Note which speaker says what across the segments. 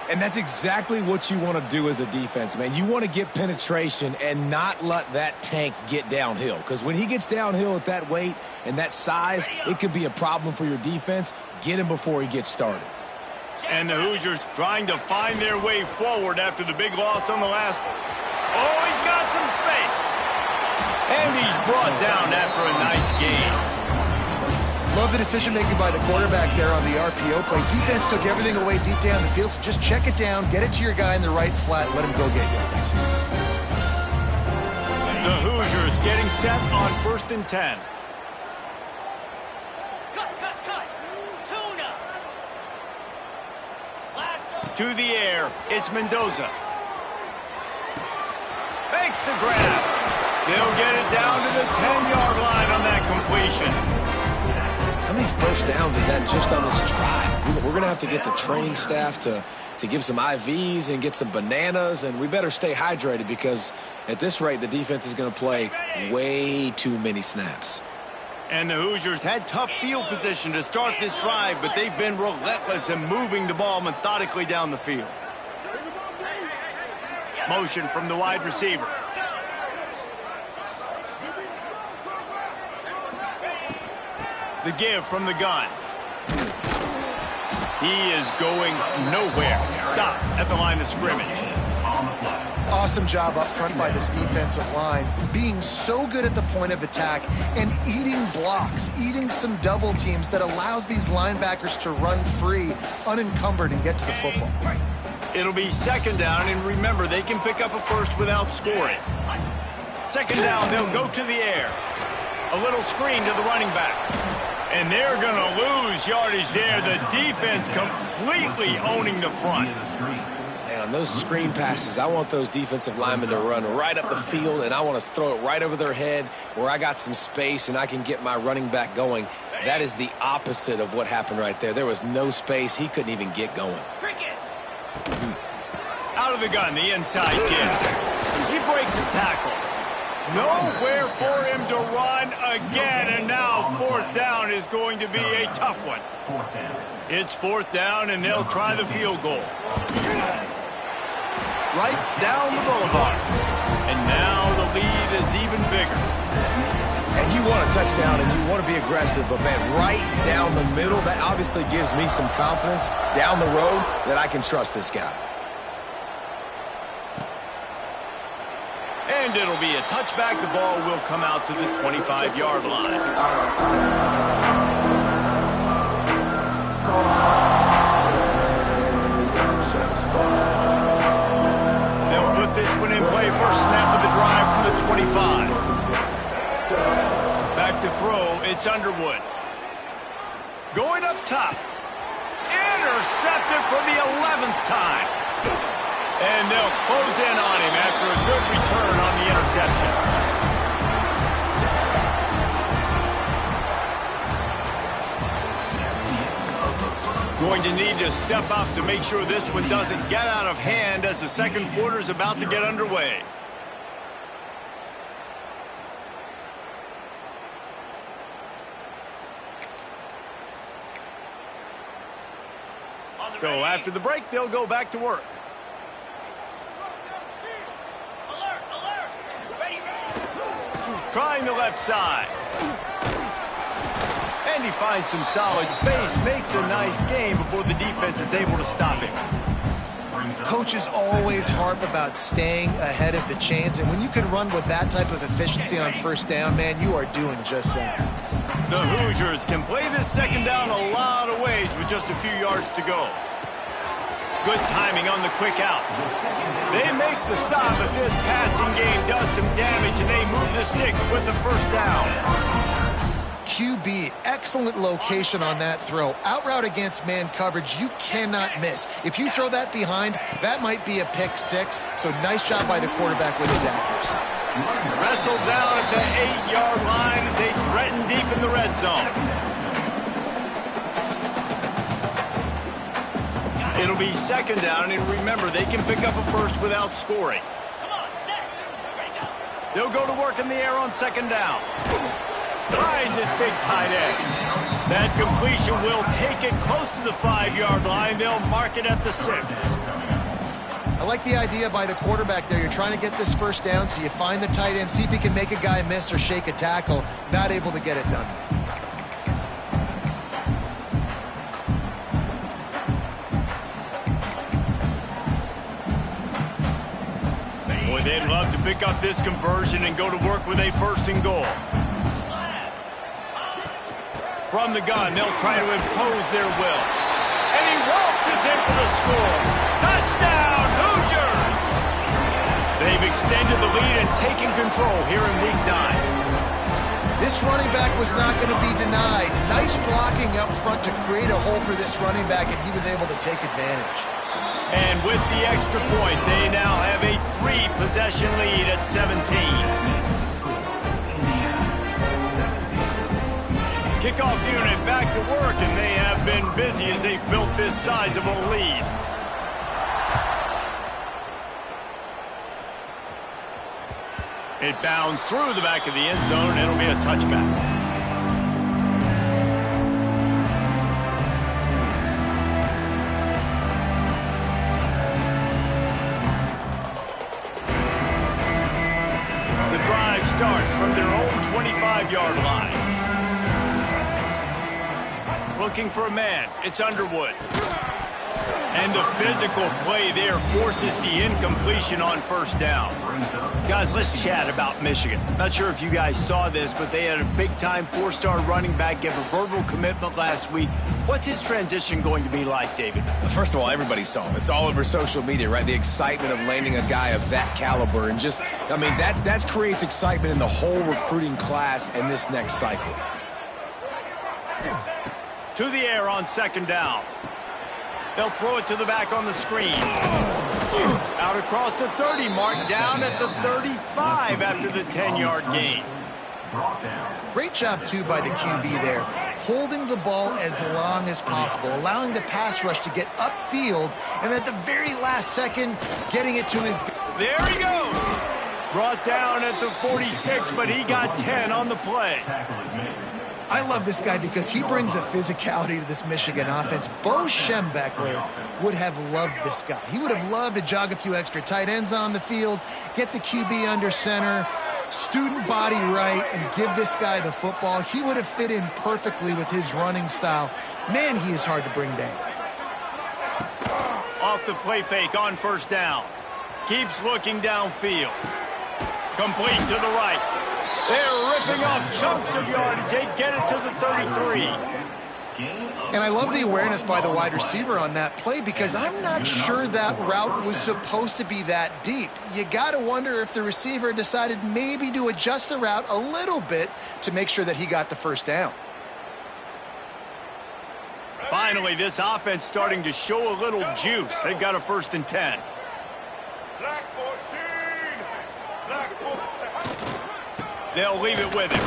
Speaker 1: And that's exactly what you want to do as a defense, man. You want to get penetration and not let that tank get downhill. Because when he gets downhill at that weight and that size, it could be a problem for your defense. Get him before he gets started.
Speaker 2: And the Hoosiers trying to find their way forward after the big loss on the last one. Oh, he's got some space. And he's brought down after a nice game.
Speaker 3: Love the decision-making by the quarterback there on the RPO play. Defense took everything away deep down the field, so just check it down, get it to your guy in the right flat, let him go get yards.
Speaker 2: The Hoosiers getting set on 1st and 10. To the air, it's Mendoza. Fakes the grab. They'll get it down to the 10-yard line on that completion.
Speaker 1: How many first downs is that just on this drive? We're going to have to get the training staff to give some IVs and get some bananas, and we better stay hydrated because at this rate, the defense is going to play way too many snaps.
Speaker 2: And the Hoosiers had tough field position to start this drive, but they've been relentless in moving the ball methodically down the field. Motion from the wide receiver. The give from the gun. He is going nowhere. Stop at the line of scrimmage.
Speaker 3: Awesome job up front by this defensive line, being so good at the point of attack and eating blocks, eating some double teams that allows these linebackers to run free, unencumbered, and get to the football.
Speaker 2: It'll be 2nd down, and remember, they can pick up a first without scoring. 2nd down, they'll go to the air. A little screen to the running back. And they're going to lose yardage there. The defense completely owning the front.
Speaker 1: Man, on those screen passes, I want those defensive linemen to run right up the field, and I want to throw it right over their head where I got some space and I can get my running back going. That is the opposite of what happened right there. There was no space. He couldn't even get going.
Speaker 2: Out of the gun, the inside give. He breaks a tackle. Nowhere for him to run again, and now 4th down is going to be a tough one. It's 4th down, and they'll try the field goal. Right down the boulevard. And now the lead is even bigger.
Speaker 1: And you want a touchdown, and you want to be aggressive, but, man, right down the middle, that obviously gives me some confidence down the road that I can trust this guy.
Speaker 2: And it'll be a touchback. The ball will come out to the 25-yard line. They'll put this one in play. First snap of the drive from the 25. Back to throw. It's Underwood. Going up top. Intercepted for the 11th time. And they'll close in on him after a good return on the interception. Going to need to step up to make sure this one doesn't get out of hand as the second quarter is about to get underway. So after the break, they'll go back to work. Trying the left side. And he finds some solid space, makes a nice game before the defense is able to stop him.
Speaker 3: Coaches always harp about staying ahead of the chains, and when you can run with that type of efficiency on 1st down, man, you are doing just that.
Speaker 2: The Hoosiers can play this 2nd down a lot of ways with just a few yards to go. Good timing on the quick out. They make the stop, but this passing game does some damage, and they move the sticks with the 1st down.
Speaker 3: QB, excellent location on that throw. Out route against man coverage, you cannot miss. If you throw that behind, that might be a pick 6. So nice job by the quarterback with his accuracy.
Speaker 2: Wrestled down at the 8-yard line as they threaten deep in the red zone. It'll be 2nd down, and remember, they can pick up a first without scoring. They'll go to work in the air on 2nd down. Finds his big tight end. That completion will take it close to the 5-yard line. They'll mark it at the 6.
Speaker 3: I like the idea by the quarterback there. You're trying to get this first down, so you find the tight end, see if he can make a guy miss or shake a tackle. Not able to get it done.
Speaker 2: Boy, they'd love to pick up this conversion and go to work with a 1st and goal. From the gun, they'll try to impose their will. And he waltzes in for the score. Touchdown, Hoosiers! They've extended the lead and taken control here in Week 9.
Speaker 3: This running back was not going to be denied. Nice blocking up front to create a hole for this running back, and he was able to take advantage.
Speaker 2: And with the extra point, they now have a 3-possession lead at 17. Kickoff unit back to work, and they have been busy as they've built this sizable lead. It bounds through the back of the end zone, and it'll be a touchback. The drive starts from their own 25-yard line. Looking for a man. It's Underwood. And the physical play there forces the incompletion on 1st down. Guys, let's chat about Michigan. Not sure if you guys saw this, but they had a big-time 4-star running back give a verbal commitment last week. What's his transition going to be like, David?
Speaker 1: First of all, everybody saw him. It's all over social media, right? The excitement of landing a guy of that caliber. And just, I mean, that creates excitement in the whole recruiting class in this next cycle.
Speaker 2: To the air on 2nd down. They'll throw it to the back on the screen. Out across the 30, marked down at the 35 after the 10-yard gain.
Speaker 3: Great job, too, by the QB there. Holding the ball as long as possible, allowing the pass rush to get upfield, and at the very last second, getting it to his...
Speaker 2: There he goes. Brought down at the 46, but he got 10 on the play.
Speaker 3: I love this guy because he brings a physicality to this Michigan offense. Bo Schembechler would have loved this guy. He would have loved to jog a few extra tight ends on the field, get the QB under center, student body right, and give this guy the football. He would have fit in perfectly with his running style. Man, he is hard to bring down.
Speaker 2: Off the play fake on 1st down. Keeps looking downfield. Complete to the right. They're ripping off chunks of yardage. They get it to the 33.
Speaker 3: And I love the awareness by the wide receiver on that play because I'm not sure that route was supposed to be that deep. You got to wonder if the receiver decided maybe to adjust the route a little bit to make sure that he got the 1st down.
Speaker 2: Finally, this offense starting to show a little juice. They've got a 1st and 10. They'll leave it with him.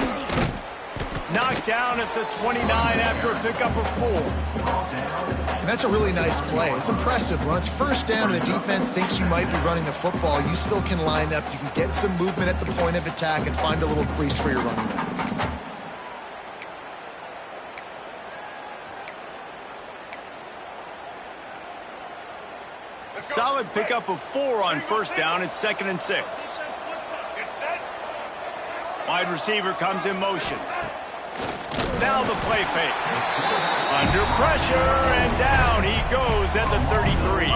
Speaker 2: Knocked down at the 29 after a pickup of 4.
Speaker 3: And that's a really nice play. It's impressive. When it's 1st down and the defense thinks you might be running the football, you still can line up. You can get some movement at the point of attack and find a little crease for your running back.
Speaker 2: Solid pickup of 4 on 1st down. It's 2nd and 6. Wide receiver comes in motion. Now the play fake. Under pressure, and down he goes at the 33.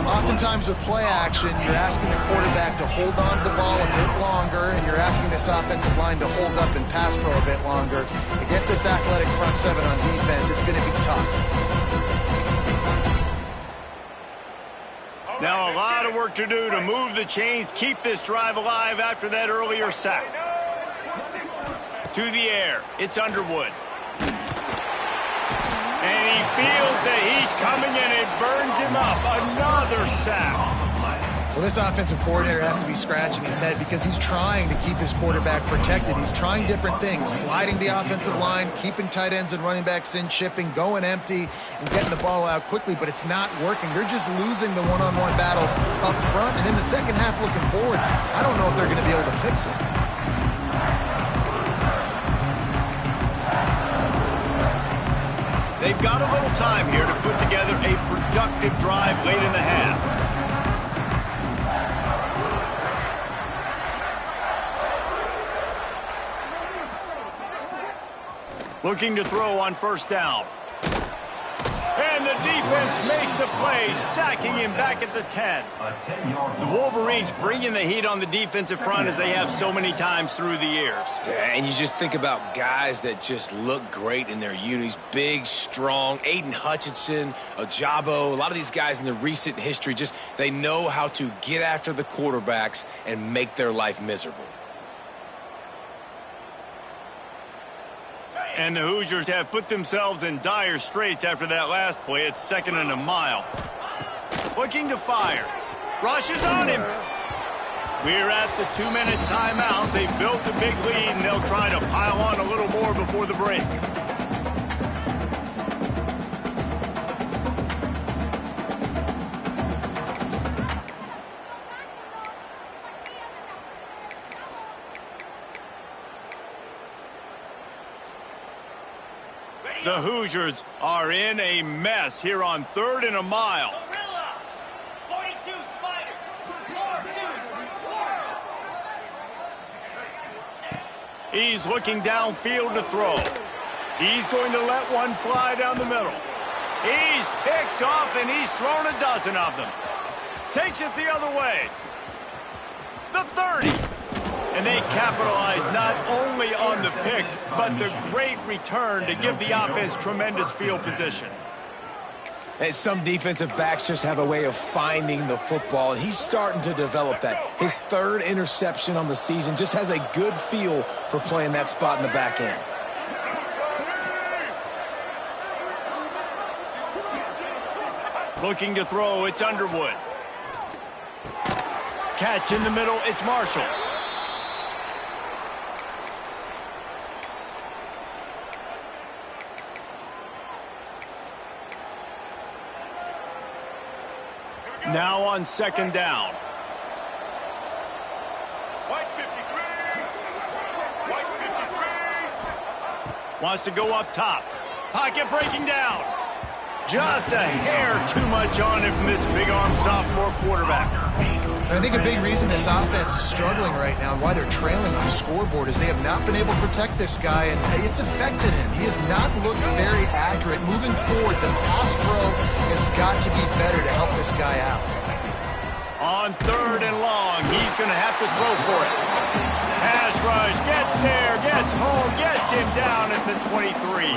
Speaker 3: Oftentimes with play action, you're asking the quarterback to hold on to the ball a bit longer, and you're asking this offensive line to hold up and pass pro a bit longer. Against this athletic front 7 on defense, it's going to be tough.
Speaker 2: Now a lot of work to do to move the chains, keep this drive alive after that earlier sack. To the air, it's Underwood. And he feels the heat coming in. It burns him up. Another sack.
Speaker 3: Well, this offensive coordinator has to be scratching his head because he's trying to keep his quarterback protected. He's trying different things, sliding the offensive line, keeping tight ends and running backs in, chipping, going empty, and getting the ball out quickly, but it's not working. They're just losing the one-on-one battles up front, and in the second half looking forward, I don't know if they're going to be able to fix it.
Speaker 2: They've got a little time here to put together a productive drive late in the half. Looking to throw on first down. And the defense makes a play, sacking him back at the 10. The Wolverines bringing the heat on the defensive front as they have so many times through the years.
Speaker 1: Yeah, and you just think about guys that just look great in their unis. Big, strong, Aiden Hutchinson, Ojabo, a lot of these guys in the recent history, just they know how to get after the quarterbacks and make their life miserable.
Speaker 2: And the Hoosiers have put themselves in dire straits after that last play. It's 2nd and a mile. Looking to fire. Rushes on him. We're at the 2-minute timeout. They've built a big lead, and they'll try to pile on a little more before the break. The Hoosiers are in a mess here on 3rd and a mile. He's looking downfield to throw. He's going to let one fly down the middle. He's picked off, and he's thrown a dozen of them. Takes it the other way. The 30. And they capitalize not only on the pick, but the great return to give the offense tremendous field position.
Speaker 1: And some defensive backs just have a way of finding the football, and he's starting to develop that. His 3rd interception on the season, just has a good feel for playing that spot in the back end.
Speaker 2: Looking to throw, it's Underwood. Catch in the middle, it's Marshall. Now on 2nd down. Wants to go up top. Pocket breaking down. Just a hair too much on it from this big-arm sophomore quarterback.
Speaker 3: And I think a big reason this offense is struggling right now and why they're trailing on the scoreboard is they have not been able to protect this guy, and it's affected him. He has not looked very accurate. Moving forward, the pass pro has got to be better to help this guy out.
Speaker 2: On 3rd and long, he's going to have to throw for it. Pass rush, gets there, gets home, gets him down at the 23.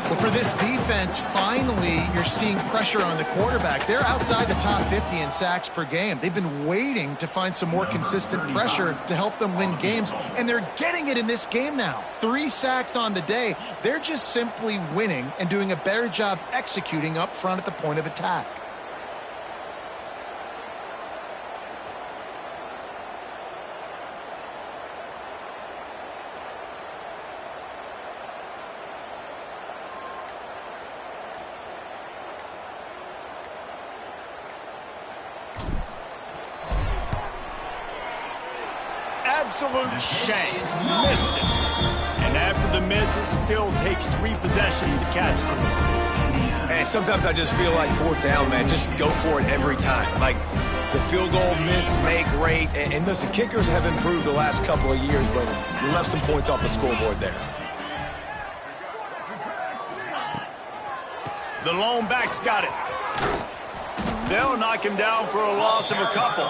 Speaker 3: Well, for this defense, finally, you're seeing pressure on the quarterback. They're outside the top 50 in sacks per game. They've been waiting to find some more consistent pressure to help them win games, and they're getting it in this game now. 3 sacks on the day. They're just simply winning and doing a better job executing up front at the point of attack.
Speaker 2: Absolute shame. Missed it. And after the miss, it still takes 3 possessions to catch them.
Speaker 1: And sometimes I just feel like 4th down, man, just go for it every time. Like the field goal miss, make rate. And listen, kickers have improved the last couple of years, but you left some points off the scoreboard there.
Speaker 2: The lone back's got it. They'll knock him down for a loss of a couple.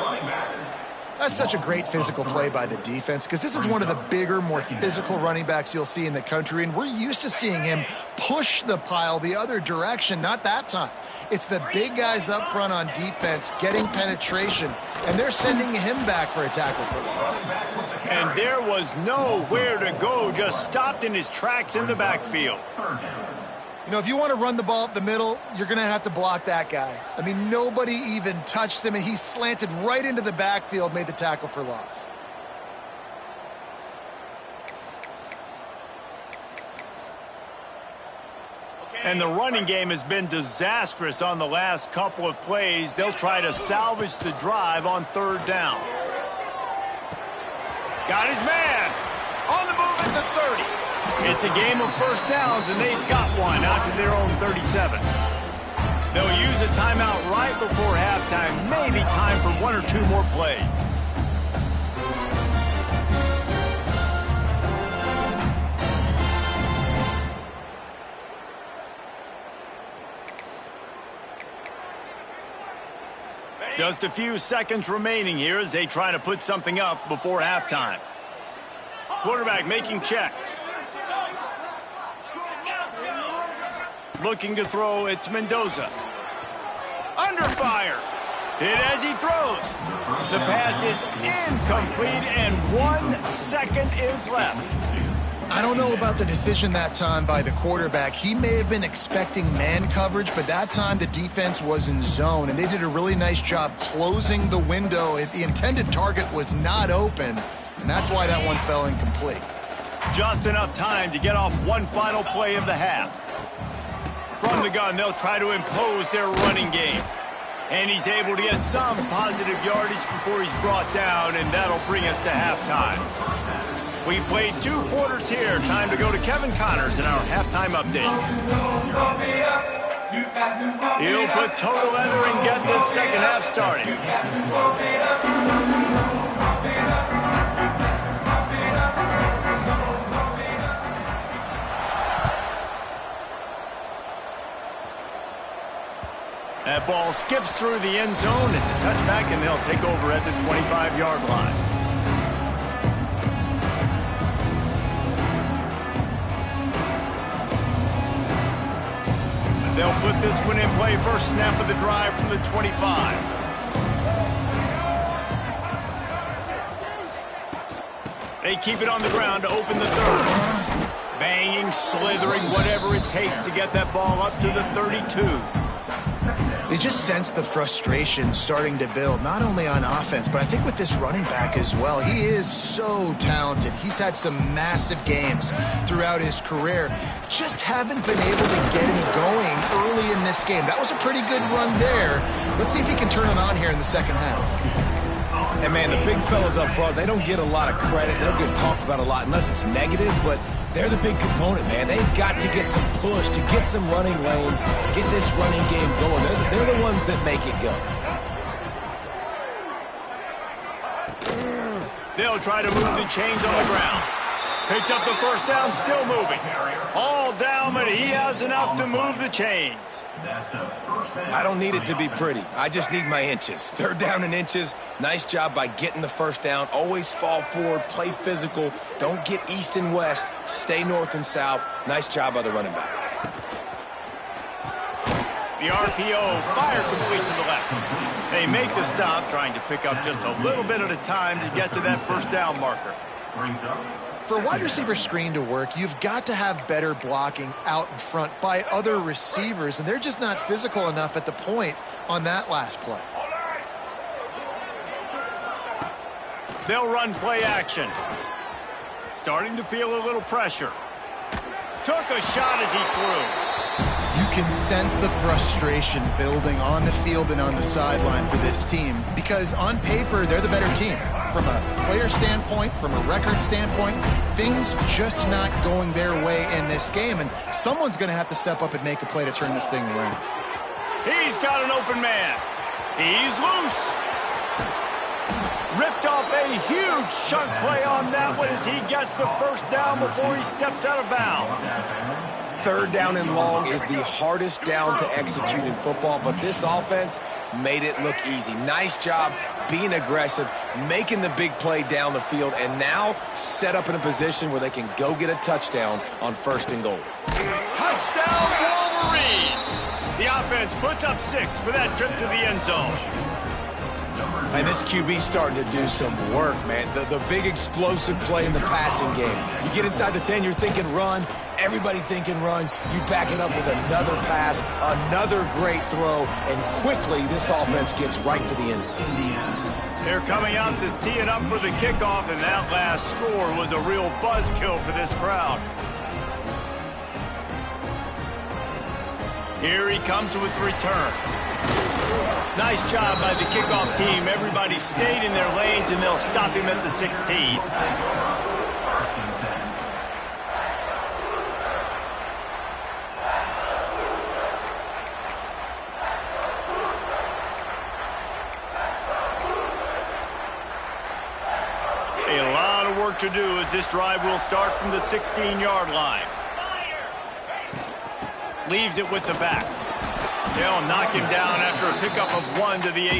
Speaker 3: That's such a great physical play by the defense because this is one of the bigger, more physical running backs you'll see in the country, and we're used to seeing him push the pile the other direction. Not that time. It's the big guys up front on defense getting penetration, and they're sending him back for a tackle for loss.
Speaker 2: And there was nowhere to go, just stopped in his tracks in the backfield.
Speaker 3: You know, if you want to run the ball up the middle, you're going to have to block that guy. I mean, nobody even touched him, and he slanted right into the backfield, made the tackle for loss.
Speaker 2: And the running game has been disastrous on the last couple of plays. They'll try to salvage the drive on 3rd down. Got his man. On the move at the 30. It's a game of first downs, and they've got one out to their own 37. They'll use a timeout right before halftime, maybe time for one or two more plays. Just a few seconds remaining here as they try to put something up before halftime. Quarterback making checks. Looking to throw, it's Mendoza. Under fire. Hit as he throws. The pass is incomplete, and 1 second is left.
Speaker 3: I don't know about the decision that time by the quarterback. He may have been expecting man coverage, but that time the defense was in zone, and they did a really nice job closing the window if the intended target was not open, and that's why that one fell incomplete.
Speaker 2: Just enough time to get off one final play of the half. From the gun, they'll try to impose their running game. And he's able to get some positive yardage before he's brought down, and that'll bring us to halftime. We've played 2 quarters here. Time to go to Kevin Connors in our halftime update. He'll put total leather and get this second half started. That ball skips through the end zone. It's a touchback, and they'll take over at the 25-yard line. They'll put this one in play. First snap of the drive from the 25. They keep it on the ground to open the third. Banging, slithering, whatever it takes to get that ball up to the 32.
Speaker 3: They just sense the frustration starting to build, not only on offense, but I think with this running back as well. He is so talented. He's had some massive games throughout his career. Just haven't been able to get him going early in this game. That was a pretty good run there. Let's see if he can turn it on here in the second half.
Speaker 1: And, man, the big fellas up front, they don't get a lot of credit. They don't get talked about a lot unless it's negative, but they're the big component, man. They've got to get some push, to get some running lanes, get this running game going. They're the ones that make it go.
Speaker 2: They'll try to move the chains on the ground. Picks up the first down, still moving. All down, but he has enough to move the chains.
Speaker 1: I don't need it to be pretty. I just need my inches. 3rd down and inches. Nice job by getting the first down. Always fall forward, play physical. Don't get east and west. Stay north and south. Nice job by the running back.
Speaker 2: The RPO, fire complete to the left. They make the stop, trying to pick up just a little bit at a time to get to that first down marker.
Speaker 3: For a wide receiver screen to work, you've got to have better blocking out in front by other receivers, and they're just not physical enough at the point on that last play.
Speaker 2: They'll run play action. Starting to feel a little pressure. Took a shot as he threw.
Speaker 3: You can sense the frustration building on the field and on the sideline for this team because on paper, they're the better team. From a player standpoint, from a record standpoint, things just not going their way in this game, and someone's going to have to step up and make a play to turn this thing around.
Speaker 2: He's got an open man. He's loose. Ripped off a huge chunk play on that one as he gets the first down before he steps out of bounds.
Speaker 1: 3rd down and long is the hardest down to execute in football, but this offense made it look easy. Nice job being aggressive, making the big play down the field, and now set up in a position where they can go get a touchdown on 1st and goal.
Speaker 2: Touchdown, Wolverines! The offense puts up 6 with that trip to the end zone.
Speaker 1: And this QB's starting to do some work, man. The big explosive play in the passing game. You get inside the 10, you're thinking run. Everybody thinking run. You back it up with another pass, another great throw, and quickly this offense gets right to the end zone.
Speaker 2: They're coming out to tee it up for the kickoff, and that last score was a real buzzkill for this crowd. Here he comes with return. Nice job by the kickoff team. Everybody stayed in their lanes, and they'll stop him at the 16. work to do as this drive will start from the 16-yard line. Leaves it with the back. They'll knock him down after a pickup of 1 to the 18.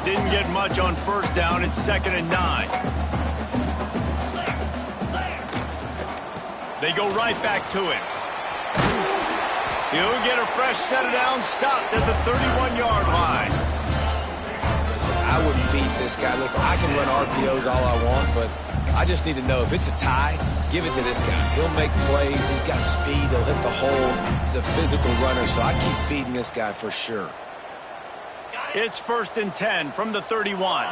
Speaker 2: Didn't get much on first down. It's 2nd and 9. They go right back to him. He'll get a fresh set of downs, stopped at the 31-yard line.
Speaker 1: Listen, I would feed this guy. Listen, I can run RPOs all I want, but I just need to know if it's a tie, give it to this guy. He'll make plays. He's got speed. He'll hit the hole. He's a physical runner, so I keep feeding this guy for sure.
Speaker 2: It's 1st and 10 from the 31.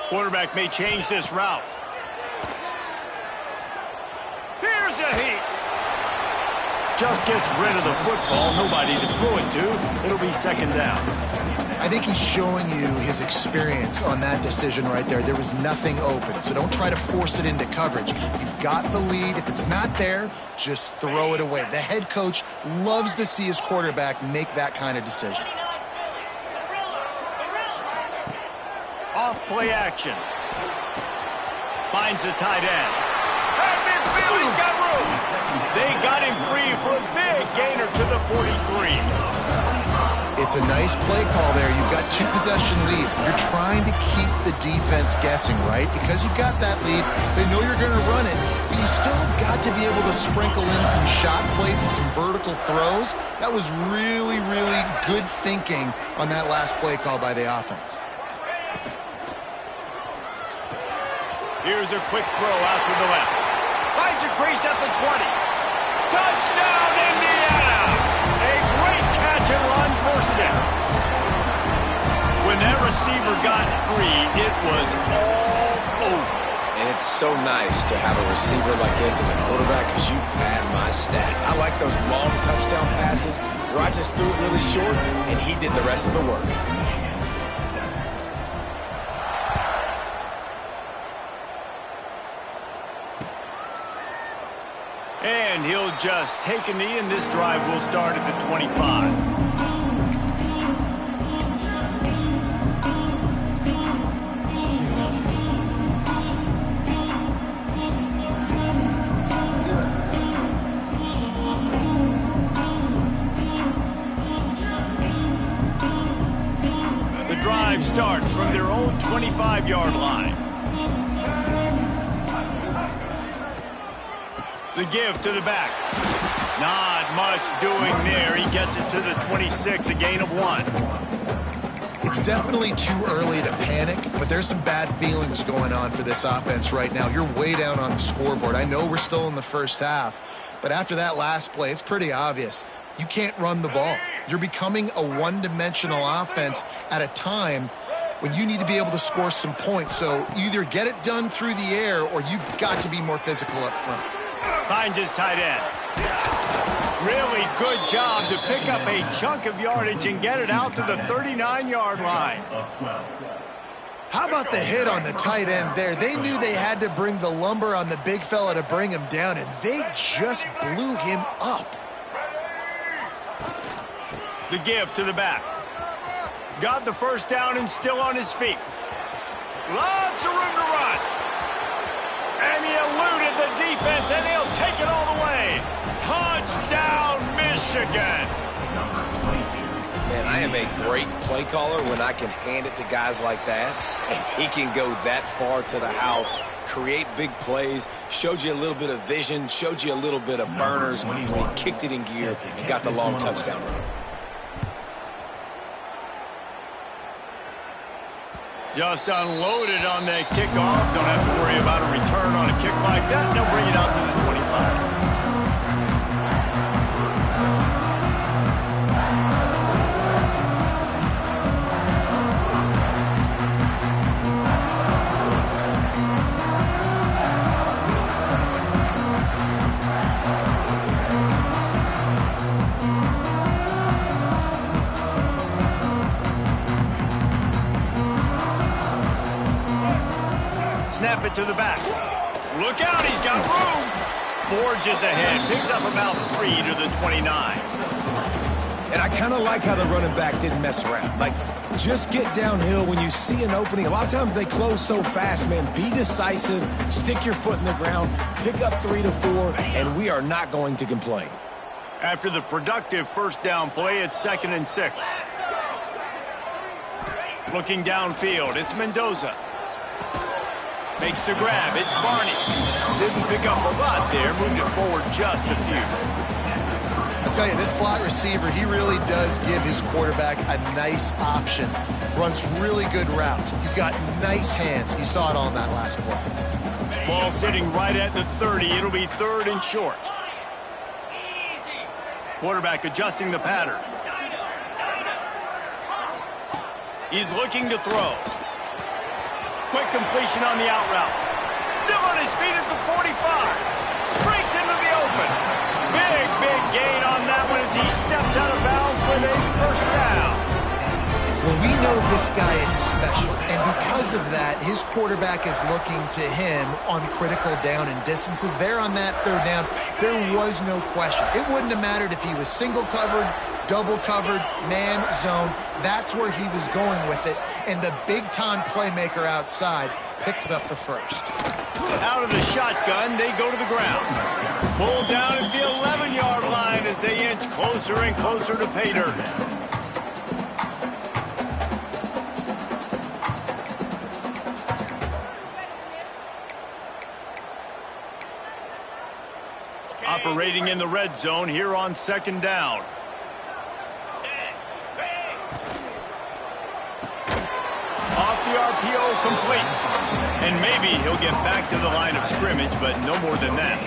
Speaker 2: Quarterback may change this route. Here's a heat. Just gets rid of the football. Nobody to throw it to. It'll be 2nd down.
Speaker 3: I think he's showing you his experience on that decision right there. There was nothing open, so don't try to force it into coverage. You've got the lead. If it's not there, just throw it away. The head coach loves to see his quarterback make that kind of decision.
Speaker 2: Off play action. Finds the tight end. And midfield, he's got room. They got him free for a big gainer to the 43.
Speaker 3: It's a nice play call there. You've got 2-possession lead. You're trying to keep the defense guessing, right? Because you've got that lead, they know you're going to run it, but you still have got to be able to sprinkle in some shot plays and some vertical throws. That was really, really good thinking on that last play call by the offense.
Speaker 2: Here's a quick throw out to the left. Finds a crease at the 20. Touchdown, Indiana! A great catch and run for 6. When that receiver got free, it was all over.
Speaker 1: And it's so nice to have a receiver like this as a quarterback because you pad my stats. I like those long touchdown passes where I just threw it really short and he did the rest of the work.
Speaker 2: And he'll just take a knee, and this drive will start at the 25. The drive starts from their own 25-yard line. The give to the back. Not much doing there. He gets it to the 26, a gain of 1.
Speaker 3: It's definitely too early to panic, but there's some bad feelings going on for this offense right now. You're way down on the scoreboard. I know we're still in the first half, but after that last play, it's pretty obvious. You can't run the ball. You're becoming a one-dimensional offense at a time when you need to be able to score some points. So either get it done through the air or you've got to be more physical up front.
Speaker 2: Finds his tight end. Really good job to pick up a chunk of yardage and get it out to the 39-yard line.
Speaker 3: How about the hit on the tight end there? They knew they had to bring the lumber on the big fella to bring him down, and they just blew him up.
Speaker 2: The give to the back. Got the first down and still on his feet. Lots of room to run. And he eluded the defense, and he'll take it all the way. Touchdown, Michigan.
Speaker 1: Man, I am a great play caller when I can hand it to guys like that, and he can go that far to the house, create big plays, showed you a little bit of vision, showed you a little bit of burners when he kicked it in gear and got the long touchdown run.
Speaker 2: Just unloaded on that kickoff. Don't have to worry about a return on a kick like that. They'll bring it out to the 25. Snap it to the back. Look out, he's got room. Forges ahead, picks up about 3 to the 29.
Speaker 1: And I kind of like how the running back didn't mess around. Like, just get downhill when you see an opening. A lot of times they close so fast, man. Be decisive, stick your foot in the ground, pick up 3 to 4, and we are not going to complain.
Speaker 2: After the productive first down play, it's 2nd and 6. Looking downfield, it's Mendoza. Makes the grab, it's Barney. Didn't pick up a lot there, moved it forward just a few.
Speaker 3: I'll tell you, this slot receiver, he really does give his quarterback a nice option. Runs really good routes. He's got nice hands. You saw it on that last play.
Speaker 2: Ball sitting right at the 30. It'll be 3rd and short. Quarterback adjusting the pattern. He's looking to throw. Quick completion on the out route. Still on his feet at the 45. Breaks into the open. Big gain on that one as he steps out of bounds with a first down.
Speaker 3: Well, we know this guy is special, and because of that, his quarterback is looking to him on critical down and distances. There on that 3rd down, there was no question. It wouldn't have mattered if he was single covered, double covered, man, zone. That's where he was going with it, and the big-time playmaker outside picks up the first.
Speaker 2: Out of the shotgun, they go to the ground. Pulled down at the 11-yard line as they inch closer and closer to pay dirt. Operating in the red zone here on 2nd down. Off the RPO, complete. And maybe he'll get back to the line of scrimmage, but no more than that.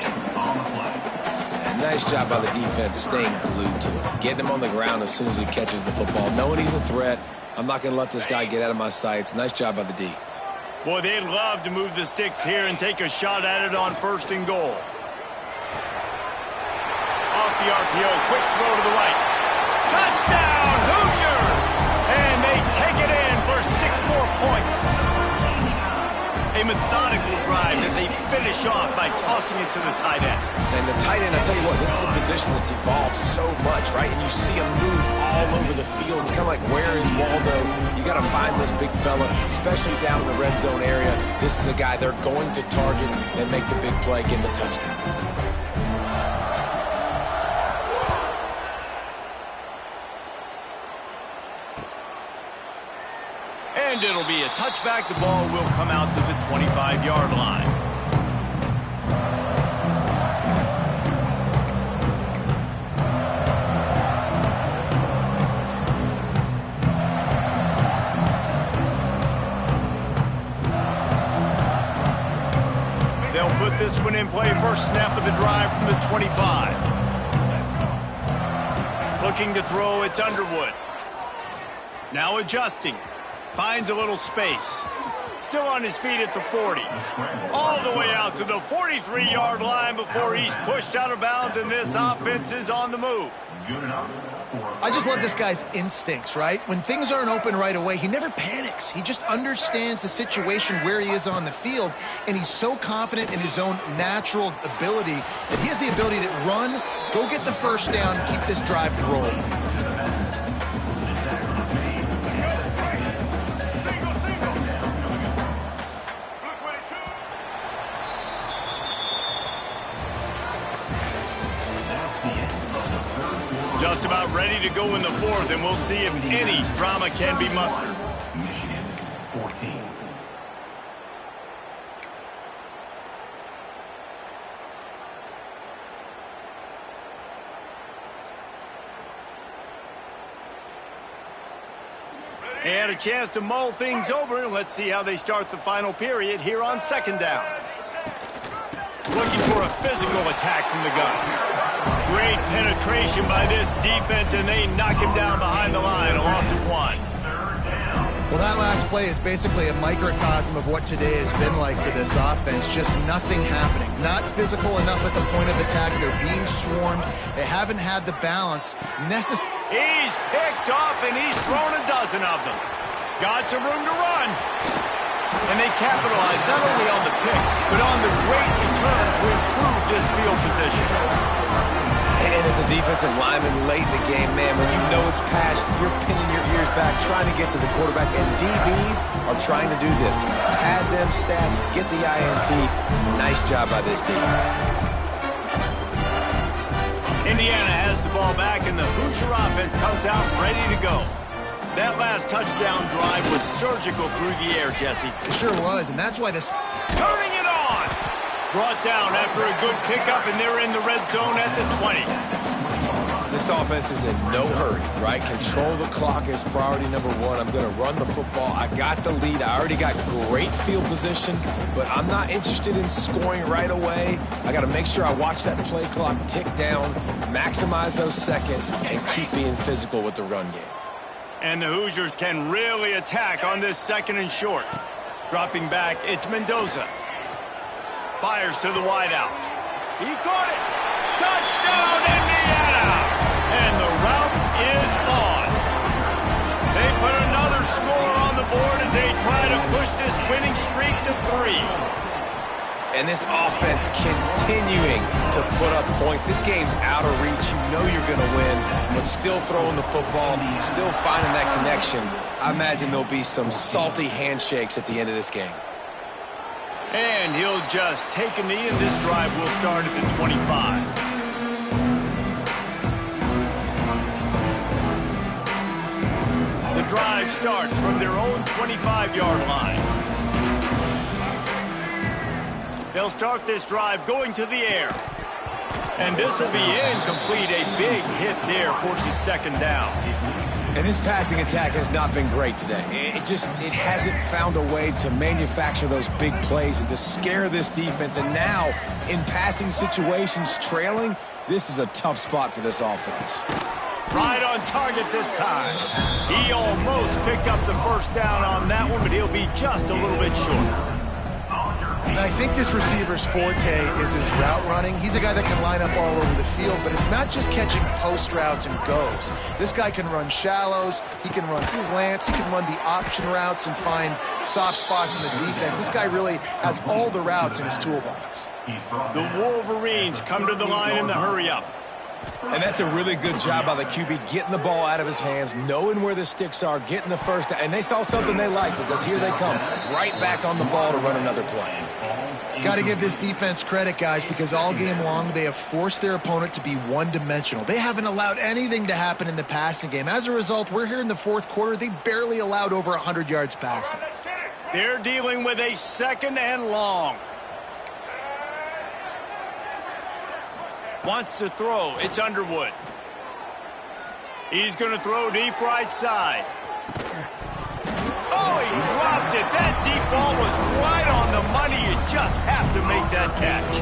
Speaker 1: Nice job by the defense staying glued to him. Getting him on the ground as soon as he catches the football. Knowing he's a threat. I'm not going to let this guy get out of my sights. Nice job by the D.
Speaker 2: Boy, they'd love to move the sticks here and take a shot at it on 1st and goal. Off the RPO, quick throw to the right. Touchdown, Hoosiers! And they take it in for 6 more points. A methodical drive that they finish off by tossing it to the tight end.
Speaker 1: And the tight end, I tell you what, this is a position that's evolved so much, right? And you see him move all over the field. It's kind of like, where is Waldo? You got to find this big fella, especially down in the red zone area. This is the guy they're going to target and make the big play, get the touchdown.
Speaker 2: And it'll be a touchback. The ball will come out to the 25-yard line. They'll put this one in play. First snap of the drive from the 25. Looking to throw, it's Underwood. Now adjusting. Finds a little space. Still on his feet at the 40. All the way out to the 43-yard line before he's pushed out of bounds, and this offense is on the move.
Speaker 3: I just love this guy's instincts, right? When things aren't open right away, he never panics. He just understands the situation where he is on the field, and he's so confident in his own natural ability that he has the ability to run, go get the first down, keep this drive rolling.
Speaker 2: Just about ready to go in the 4th, and we'll see if any drama can be mustered.
Speaker 4: Michigan 14.
Speaker 2: And a chance to mull things over, and let's see how they start the final period here on 2nd down. Looking for a physical attack from the gun. Great penetration by this defense, and they knock him down behind the line, a loss of 1.
Speaker 3: Well, that last play is basically a microcosm of what today has been like for this offense. Just nothing happening. Not physical enough at the point of attack. They're being swarmed. They haven't had the balance necessary.
Speaker 2: He's picked off, and he's thrown a dozen of them. Got some room to run. And they capitalize not only on the pick, but on the great return to improve this field position.
Speaker 1: And as a defensive lineman late in the game, man, when you know it's pass, you're pinning your ears back, trying to get to the quarterback. And DBs are trying to do this. Pad them stats, get the INT. Nice job by this team.
Speaker 2: Indiana has the ball back, and the Hoosier offense comes out ready to go. That last touchdown drive was surgical through the air, Jesse.
Speaker 3: It sure was, and that's why this...
Speaker 2: Turning it on! Brought down after a good pickup, and they're in the red zone at the 20.
Speaker 1: This offense is in no hurry, right? Control the clock is priority number one. I'm going to run the football. I got the lead. I already got great field position, but I'm not interested in scoring right away. I got to make sure I watch that play clock tick down, maximize those seconds, and keep being physical with the run game.
Speaker 2: And the Hoosiers can really attack on this second and short. Dropping back, it's Mendoza. Fires to the wideout. He caught it. Touchdown, Indiana! And the route is on. They put another score on the board as they try to push this winning streak to 3.
Speaker 1: And this offense continuing to put up points. This game's out of reach. You know you're going to win, but still throwing the football, still finding that connection. I imagine there'll be some salty handshakes at the end of this game.
Speaker 2: And he'll just take a knee, and this drive will start at the 25. The drive starts from their own 25-yard line. They'll start this drive going to the air. And this will be incomplete. A big hit there forces second down.
Speaker 1: And this passing attack has not been great today. It hasn't found a way to manufacture those big plays and to scare this defense. And now, in passing situations, trailing, this is a tough spot for this offense.
Speaker 2: Right on target this time. He almost picked up the first down on that one, but he'll be just a little bit short.
Speaker 3: And I think this receiver's forte is his route running. He's a guy that can line up all over the field, but it's not just catching post routes and goes. This guy can run shallows, he can run slants, he can run the option routes and find soft spots in the defense. This guy really has all the routes in his toolbox.
Speaker 2: The Wolverines come to the line in the hurry-up.
Speaker 1: And that's a really good job by the QB, getting the ball out of his hands, knowing where the sticks are, getting the first down. And they saw something they liked because here they come, right back on the ball to run another play.
Speaker 3: Got to give this defense credit, guys, because all game long they have forced their opponent to be one-dimensional. They haven't allowed anything to happen in the passing game. As a result, we're here in the fourth quarter. They barely allowed over 100 yards passing.
Speaker 2: They're dealing with a second and long. Wants to throw. It's Underwood. He's going to throw deep right side. Oh, he dropped it. That deep ball was right on the money. You just have to make that catch.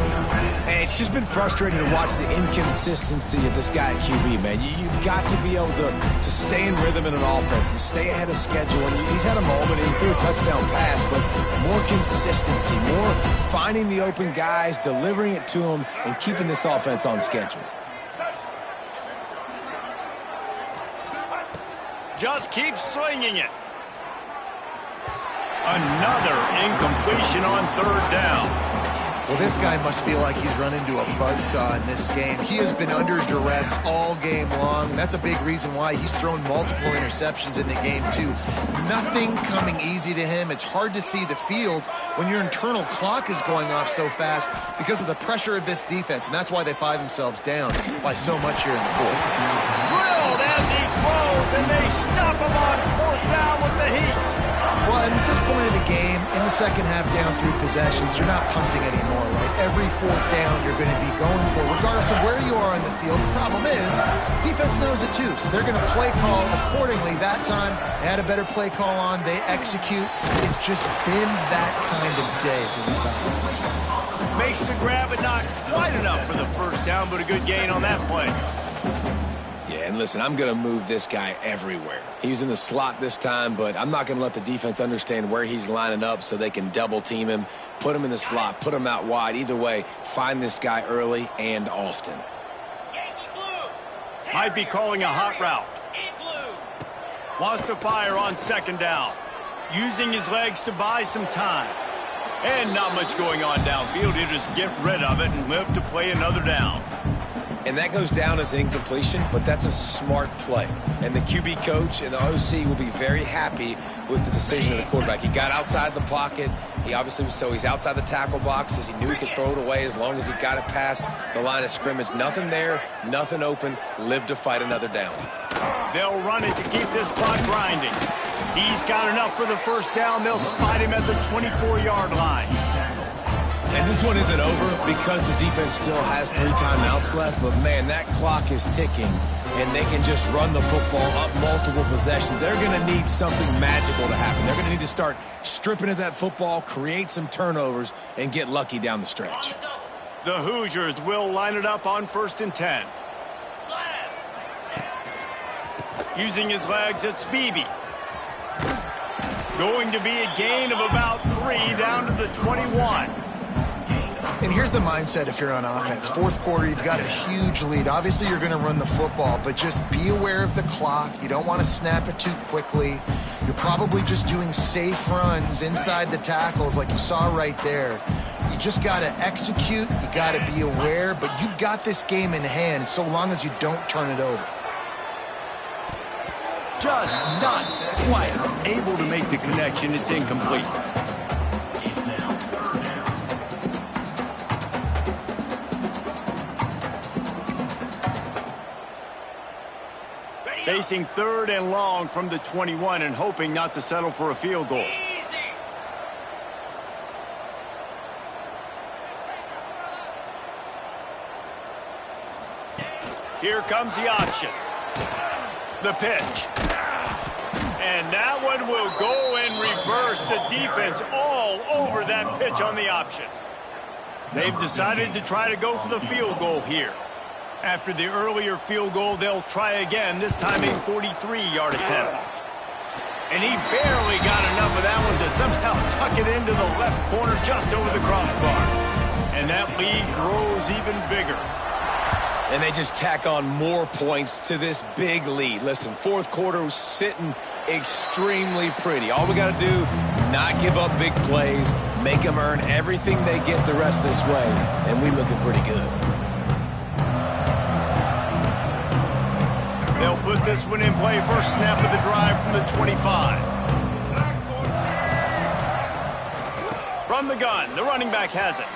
Speaker 1: And it's just been frustrating to watch the inconsistency of this guy at QB, man. You've got to be able to stay in rhythm in an offense and stay ahead of schedule. And he's had a moment and he threw a touchdown pass, but more consistency, more finding the open guys, delivering it to them, and keeping this offense on schedule.
Speaker 2: Just keep slinging it. Another incompletion on third down.
Speaker 3: Well, this guy must feel like he's run into a buzzsaw in this game. He has been under duress all game long, and that's a big reason why he's thrown multiple interceptions in the game, too. Nothing coming easy to him. It's hard to see the field when your internal clock is going off so fast because of the pressure of this defense, and that's why they find themselves down by so much here in the fourth.
Speaker 2: Drilled as he throws, and they stop him on fourth down with the heat.
Speaker 3: Well, at this point of the game, in the second half down 3 possessions, you're not punting anymore, right? Every fourth down you're going to be going for, regardless of where you are on the field. The problem is, defense knows it too, so they're going to play call accordingly. That time, they had a better play call on. They execute. It's just been that kind of day for this offense.
Speaker 2: Makes the grab, but not quite enough for the first down, but a good gain on that play.
Speaker 1: Yeah, and listen, I'm going to move this guy everywhere. He was in the slot this time, but I'm not going to let the defense understand where he's lining up so they can double team him, put him in the slot, put him out wide. Either way, find this guy early and often.
Speaker 2: Might be calling a hot route. Wants to fire on second down. Using his legs to buy some time. And not much going on downfield. He'll just get rid of it and live to play another down.
Speaker 1: And that goes down as an incompletion, but that's a smart play. And the QB coach and the OC will be very happy with the decision of the quarterback. He got outside the pocket. He obviously was, so he's outside the tackle boxes. He knew he could throw it away as long as he got it past the line of scrimmage. Nothing there, nothing open. Live to fight another down.
Speaker 2: They'll run it to keep this clock grinding. He's got enough for the first down. They'll spot him at the 24-yard line.
Speaker 1: And this one isn't over because the defense still has 3 timeouts left. But, man, that clock is ticking, and they can just run the football up multiple possessions. They're going to need something magical to happen. They're going to need to start stripping at that football, create some turnovers, and get lucky down the stretch.
Speaker 2: The Hoosiers will line it up on 1st and 10. Using his legs, it's Beebe. Going to be a gain of about 3 down to the 21.
Speaker 3: And here's the mindset if you're on offense. 4th quarter, you've got a huge lead. Obviously, you're going to run the football, but just be aware of the clock. You don't want to snap it too quickly. You're probably just doing safe runs inside the tackles like you saw right there. You just got to execute. You got to be aware, but you've got this game in hand so long as you don't turn it over.
Speaker 2: Just not quite able to make the connection. It's incomplete. Facing 3rd and long from the 21 and hoping not to settle for a field goal. Here comes the option. The pitch. And that one will go and reverse the defense all over that pitch on the option. They've decided to try to go for the field goal here. After the earlier field goal, they'll try again, this time a 43-yard attempt. And he barely got enough of that one to somehow tuck it into the left corner just over the crossbar. And that lead grows even bigger.
Speaker 1: And they just tack on more points to this big lead. Listen, 4th quarter was sitting extremely pretty. All we got to do, not give up big plays, make them earn everything they get the rest of this way, and we looking pretty good.
Speaker 2: They'll put this one in play. First snap of the drive from the 25. From the gun, the running back has it.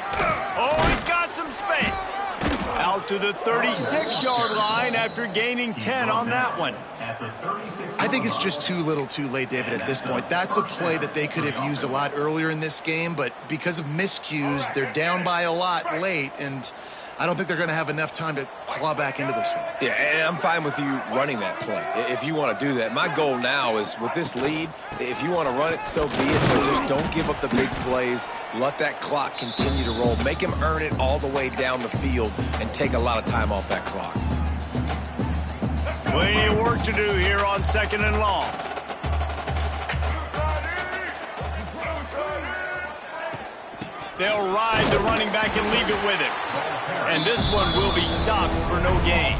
Speaker 2: Oh, he's got some space. Out to the 36-yard line after gaining 10 on that one.
Speaker 3: I think it's just too little too late, David, at this point. That's a play that they could have used a lot earlier in this game, but because of miscues, they're down by a lot late, and I don't think they're going to have enough time to claw back into this one.
Speaker 1: Yeah, and I'm fine with you running that play if you want to do that. My goal now is with this lead, if you want to run it, so be it, but just don't give up the big plays. Let that clock continue to roll. Make him earn it all the way down the field and take a lot of time off that clock.
Speaker 2: Plenty of work to do here on 2nd and long. They'll ride the running back and leave it with him. And this one will be stopped for no gain.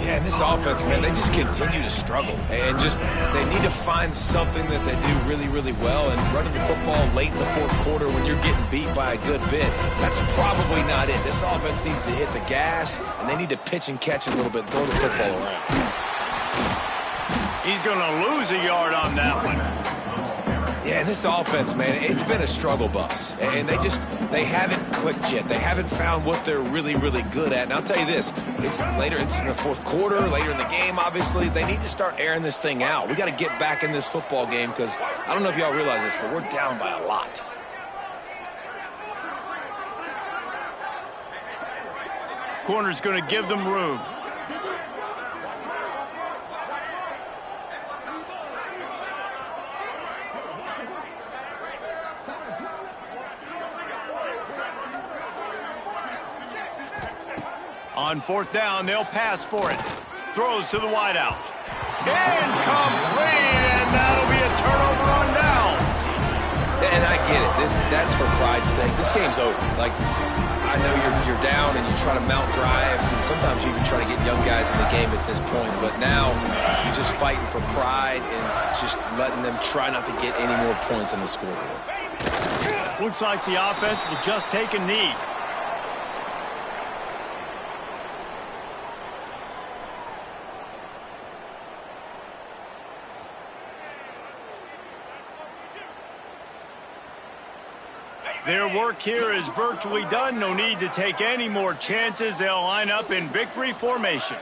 Speaker 1: Yeah, and this offense, man, they just continue to struggle. And just, they need to find something that they do really, really well. And running the football late in the 4th quarter when you're getting beat by a good bit, that's probably not it. This offense needs to hit the gas, and they need to pitch and catch a little bit, throw the football around.
Speaker 2: He's going to lose a yard on that one.
Speaker 1: Yeah, and this offense, man, it's been a struggle bus. And they haven't clicked yet. They haven't found what they're really, really good at. And I'll tell you this, it's in the 4th quarter, later in the game, obviously. They need to start airing this thing out. We got to get back in this football game because I don't know if y'all realize this, but we're down by a lot.
Speaker 2: Corner's going to give them room. On 4th down, they'll pass for it. Throws to the wideout. Incomplete, and that'll be a turnover on downs.
Speaker 1: And I get it. That's for pride's sake. This game's over. Like, I know you're down and you try to mount drives, and sometimes you even try to get young guys in the game at this point. But now you're just fighting for pride and just letting them try not to get any more points on the scoreboard.
Speaker 2: Looks like the offense will just take a knee. Their work here is virtually done. No need to take any more chances. They'll line up in victory formation.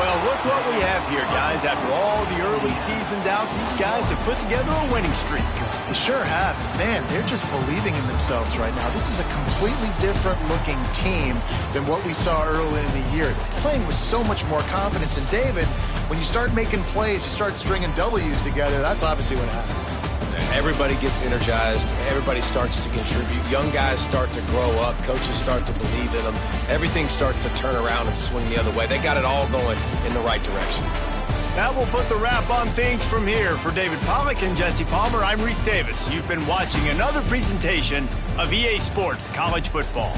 Speaker 2: Well, look what we have here, guys. After all the early season doubts, these guys have put together a winning streak.
Speaker 3: They sure have. Man, they're just believing in themselves right now. This is a completely different looking team than what we saw early in the year. Playing with so much more confidence. And David, when you start making plays, you start stringing W's together, that's obviously what happens.
Speaker 1: Everybody gets energized. Everybody starts to contribute. Young guys start to grow up. Coaches start to believe in them. Everything starts to turn around and swing the other way. They got it all going in the right direction.
Speaker 2: Now we'll put the wrap on things from here. For David Pollack and Jesse Palmer, I'm Reese Davis. You've been watching another presentation of EA Sports College Football.